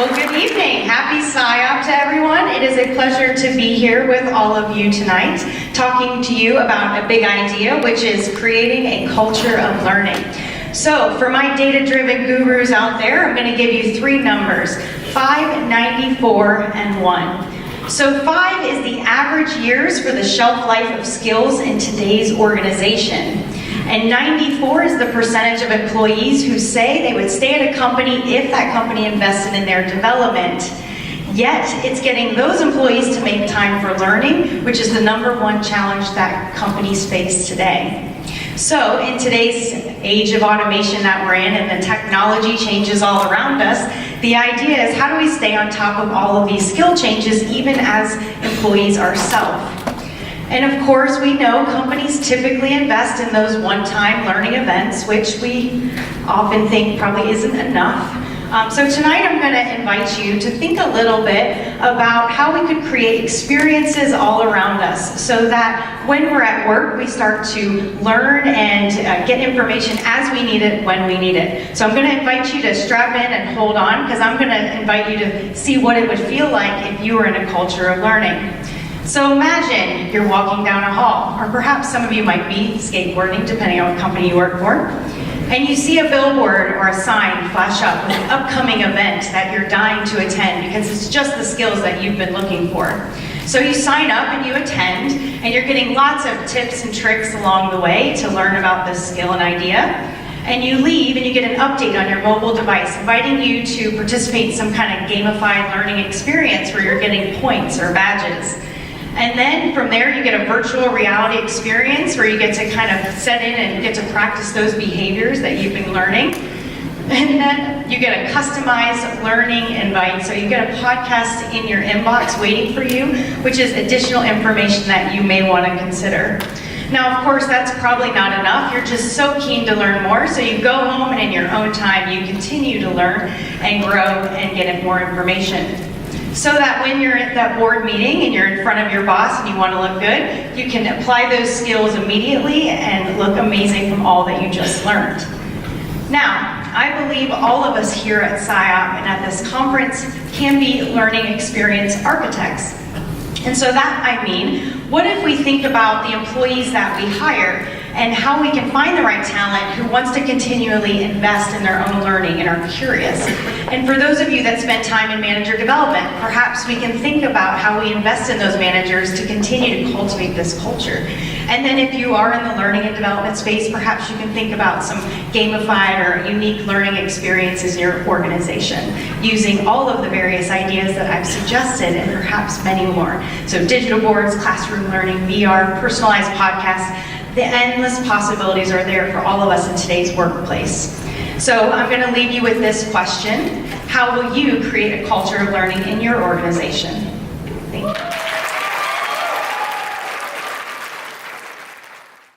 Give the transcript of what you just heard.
Well, good evening. Happy SIOP to everyone. It is a pleasure to be here with all of you tonight, talking to you about a big idea, which is creating a culture of learning. So, for my data-driven gurus out there, I'm going to give you three numbers: 5, 94, and 1. So 5 is the average years for the shelf life of skills in today's organization. And 94 is the percentage of employees who say they would stay at a company if that company invested in their development. Yet, it's getting those employees to make time for learning, which is the #1 challenge that companies face today. So, in today's age of automation that we're in and the technology changes all around us, the idea is, how do we stay on top of all of these skill changes even as employees ourselves? And of course, we know companies typically invest in those one-time learning events, which we often think probably isn't enough. So tonight I'm going to invite you to think a little bit about how we could create experiences all around us so that when we're at work, we start to learn and get information as we need it, when we need it. So I'm going to invite you to strap in and hold on, because I'm going to invite you to see what it would feel like if you were in a culture of learning. So imagine you're walking down a hall, or perhaps some of you might be skateboarding, depending on what company you work for, and you see a billboard or a sign flash up with an upcoming event that you're dying to attend because it's just the skills that you've been looking for. So you sign up and you attend, and you're getting lots of tips and tricks along the way to learn about this skill and idea. And you leave and you get an update on your mobile device inviting you to participate in some kind of gamified learning experience where you're getting points or badges. And then from there you get a virtual reality experience where you get to kind of set in and get to practice those behaviors that you've been learning. And then you get a customized learning invite. So you get a podcast in your inbox waiting for you, which is additional information that you may want to consider. Now, of course, that's probably not enough. You're just so keen to learn more, so you go home and in your own time you continue to learn and grow and get more information. So that when you're at that board meeting and you're in front of your boss and you want to look good, you can apply those skills immediately and look amazing from all that you just learned. Now, I believe all of us here at SIOP and at this conference can be learning experience architects. And so that, I mean, what if we think about the employees that we hire and how we can find the right talent who wants to continually invest in their own learning and are curious. And for those of you that spend time in manager development, perhaps we can think about how we invest in those managers to continue to cultivate this culture. And then if you are in the learning and development space, perhaps you can think about some gamified or unique learning experiences in your organization, using all of the various ideas that I've suggested and perhaps many more. So digital boards, classroom learning, VR, personalized podcasts. The endless possibilities are there for all of us in today's workplace. So I'm going to leave you with this question: how will you create a culture of learning in your organization? Thank you.